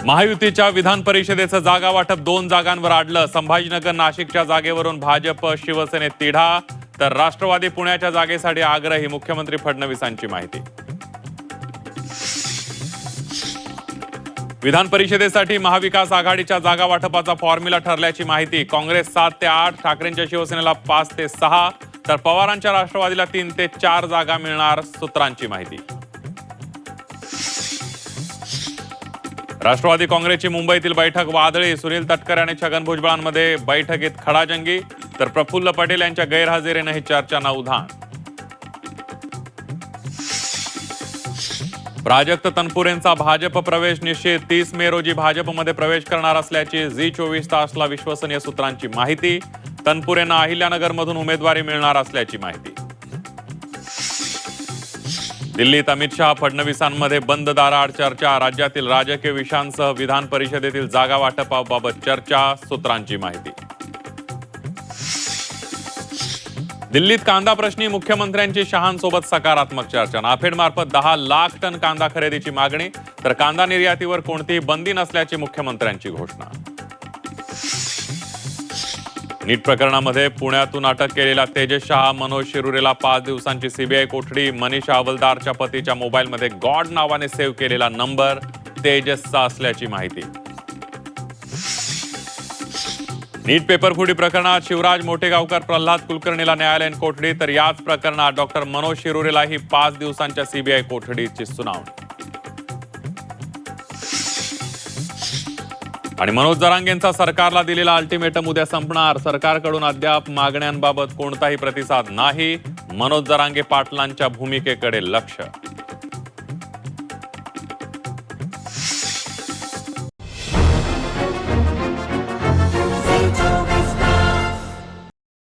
महायुतीच्या विधान परिषदेचं जागा वाटप 2 जागांवर अडलं. संभाजीनगर नाशिकच्या जागेवरून भाजप शिवसेनेत तिढा, तर राष्ट्रवादी पुण्याच्या जागेसाठी आग्रही. मुख्यमंत्री फडणवीसांची माहिती. विधान परिषदेसाठी महाविकास आघाडीच्या जागा वाटपाचा फॉर्म्युला ठरल्याची माहिती. काँग्रेस 7 ते 8, ठाकरेंच्या शिवसेनेला 5 ते 6, तर पवारांच्या राष्ट्रवादीला 3 ते 4 जागा मिळणार. सूत्रांची माहिती. राष्ट्रवादी काँग्रेसची मुंबईतील बैठक वादळी. सुनील तटकरे आणि छगन भुजबळांमध्ये बैठकीत खडाजंगी, तर प्रफुल्ल पटेल यांच्या गैरहजेरीने ही चर्चांना उधाण. प्राजक्त तनपुरेंचा भाजप प्रवेश निश्चित. 30 मे रोजी भाजपमध्ये प्रवेश करणार असल्याची झी 24 तासला विश्वसनीय सूत्रांची माहिती. तनपुरेंना अहिल्यानगरमधून उमेदवारी मिळणार असल्याची माहिती. दिल्लीत अमित शहा फडणवीसांमध्ये बंद दाराआड चर्चा. राज्यातील राजकीय विषयांसह विधान परिषदेतील जागा वाटपाबाबत चर्चा. सूत्रांची माहिती. दिल्लीत कांदा प्रश्नी मुख्यमंत्र्यांची शहांसोबत सकारात्मक चर्चा. नाफेडमार्फत 10 लाख टन कांदा खरेदीची मागणी, तर कांदा निर्यातीवर कोणतीही बंदी नसल्याची मुख्यमंत्र्यांची घोषणा. नीट प्रकरणामध्ये पुण्यातून अटक केलेला तेजस शहा, मनोज शिरुरेला 5 दिवसांची सीबीआय कोठडी. मनीषा हवलदारच्या पतीच्या मोबाईलमध्ये गॉड नावाने सेव्ह केलेला नंबर तेजसचा असल्याची माहिती. नीट पेपरफुटी प्रकरणात शिवराज मोठेगावकर, प्रल्हाद कुलकर्णीला न्यायालयीन कोठडी, तर याच प्रकरणात डॉक्टर मनोज शिरुरेलाही 5 दिवसांच्या सीबीआय कोठडीची सुनावणी. आणि मनोज जरांगेंचा सरकारला दिलेला अल्टिमेटम उद्या संपणार. सरकारकडून अद्याप मागण्यांबाबत कोणताही प्रतिसाद नाही. मनोज जरांगे पाटलांच्या भूमिकेकडे लक्ष.